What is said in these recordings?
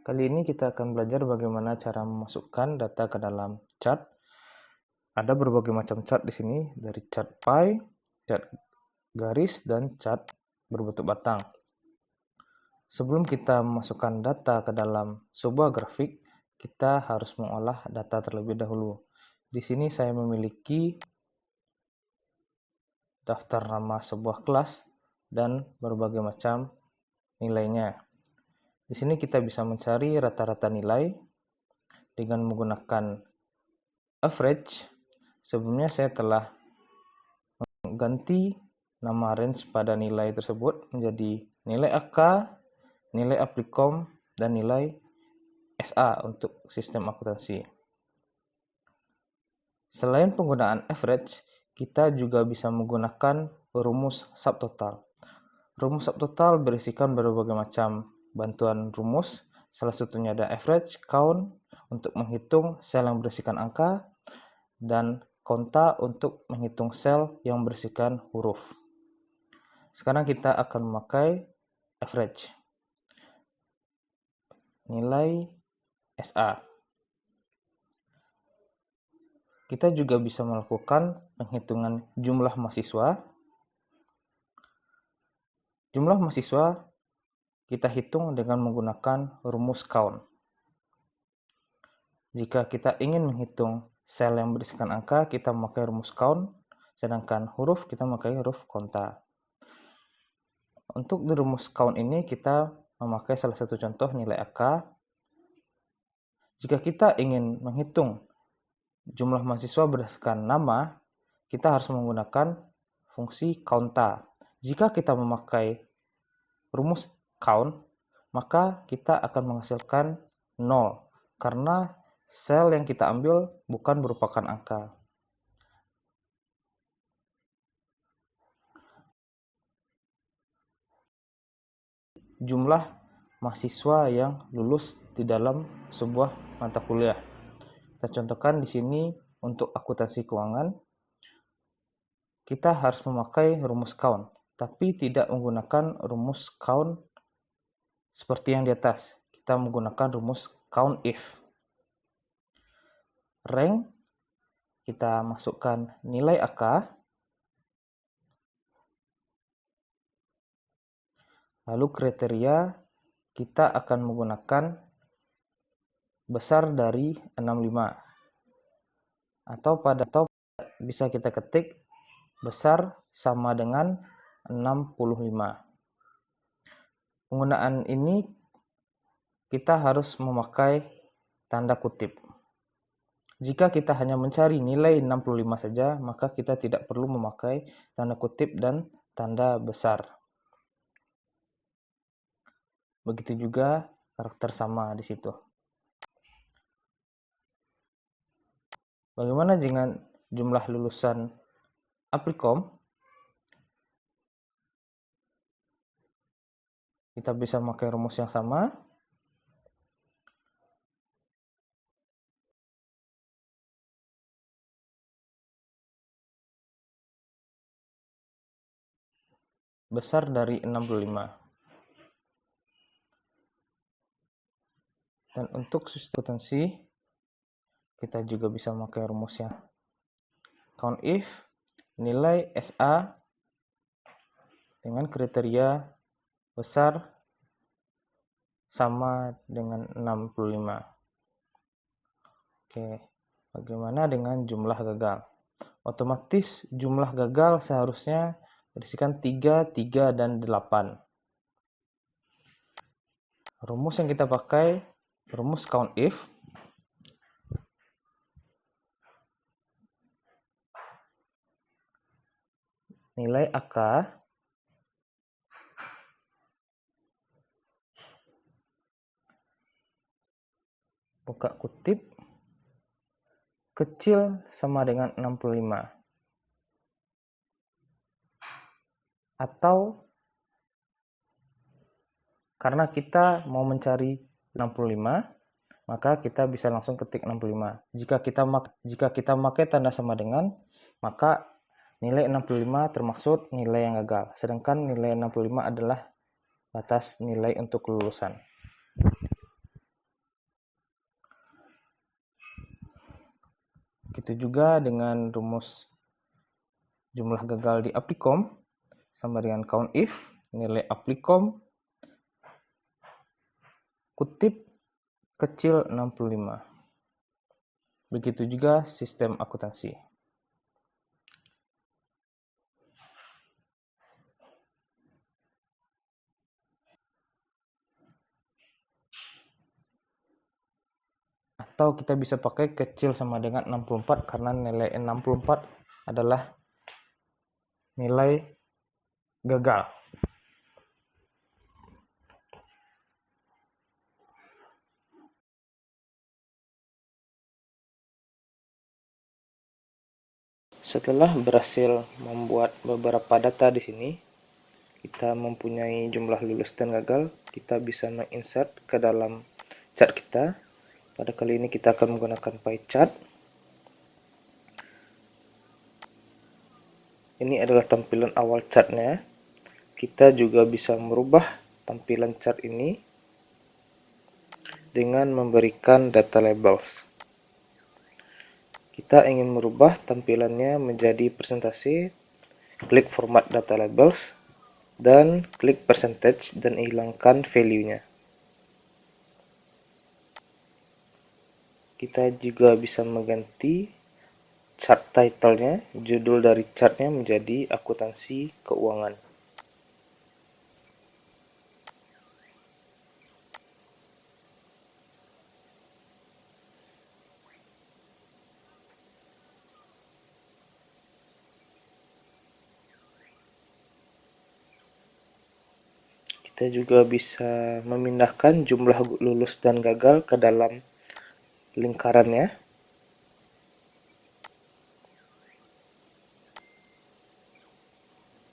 Kali ini kita akan belajar bagaimana cara memasukkan data ke dalam chart. Ada berbagai macam chart di sini, dari chart pie, chart garis, dan chart berbentuk batang. Sebelum kita memasukkan data ke dalam sebuah grafik, kita harus mengolah data terlebih dahulu. Di sini saya memiliki daftar nama sebuah kelas dan berbagai macam nilainya. Di sini kita bisa mencari rata-rata nilai dengan menggunakan average. Sebelumnya saya telah mengganti nama range pada nilai tersebut menjadi nilai AK, nilai Applikom, dan nilai SA untuk sistem akuntansi. Selain penggunaan average, kita juga bisa menggunakan rumus subtotal. Rumus subtotal berisikan berbagai macam bantuan rumus, salah satunya ada average, count untuk menghitung sel yang berisikan angka, dan konta untuk menghitung sel yang berisikan huruf. Sekarang kita akan memakai average, nilai SA. Kita juga bisa melakukan penghitungan jumlah mahasiswa. Jumlah mahasiswa kita hitung dengan menggunakan rumus count. Jika kita ingin menghitung sel yang berisikan angka, kita memakai rumus count, sedangkan huruf kita memakai huruf konta. Untuk di rumus count ini kita memakai salah satu contoh nilai AK. Jika kita ingin menghitung jumlah mahasiswa berdasarkan nama, kita harus menggunakan fungsi counta. Jika kita memakai rumus count, maka kita akan menghasilkan 0, karena sel yang kita ambil bukan merupakan angka. Jumlah mahasiswa yang lulus di dalam sebuah mata kuliah. Kita contohkan di sini untuk akuntansi keuangan, kita harus memakai rumus count, tapi tidak menggunakan rumus count seperti yang di atas. Kita menggunakan rumus count if. Rank, kita masukkan nilai AK, lalu kriteria kita akan menggunakan besar dari 65, atau bisa kita ketik besar sama dengan 65. Penggunaan ini kita harus memakai tanda kutip. Jika kita hanya mencari nilai 65 saja, maka kita tidak perlu memakai tanda kutip dan tanda besar. Begitu juga karakter sama di situ. Bagaimana dengan jumlah lulusan Applikom? Kita bisa memakai rumus yang sama. Besar dari 65. Dan untuk sistem akuntansi, kita juga bisa memakai rumusnya. Count if, nilai SA dengan kriteria besar sama dengan 65. Oke, bagaimana dengan jumlah gagal? Otomatis jumlah gagal seharusnya berisikan 3, 3, dan 8. Rumus yang kita pakai, rumus count if. Nilai AK buka kutip kecil sama dengan 65. Atau karena kita mau mencari 65, maka kita bisa langsung ketik 65. Jika kita pakai tanda sama dengan, maka nilai 65 termasuk nilai yang gagal. Sedangkan nilai 65 adalah batas nilai untuk kelulusan. Begitu juga dengan rumus jumlah gagal di Applicom sama dengan COUNTIF, nilai Applicom kutip kecil 65. Begitu juga sistem akuntansi. Atau kita bisa pakai kecil sama dengan 64 karena nilai 64 adalah nilai gagal. Setelah berhasil membuat beberapa data di sini, kita mempunyai jumlah lulus dan gagal, kita bisa menginsert ke dalam chart kita. Pada kali ini kita akan menggunakan pie chart. Ini adalah tampilan awal chartnya. Kita juga bisa merubah tampilan chart ini dengan memberikan data labels. Kita ingin merubah tampilannya menjadi presentasi, klik format data labels, dan klik percentage dan hilangkan value-nya. Kita juga bisa mengganti chart title-nya, judul dari chartnya menjadi akuntansi keuangan. Kita juga bisa memindahkan jumlah lulus dan gagal ke dalam lingkarannya.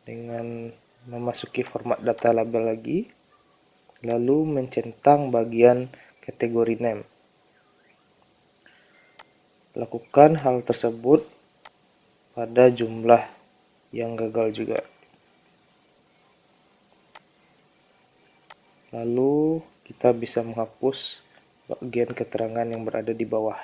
Dengan memasuki format data label lagi, lalu mencentang bagian kategori name. Lakukan hal tersebut pada jumlah yang gagal juga. Lalu kita bisa menghapus bagian keterangan yang berada di bawah.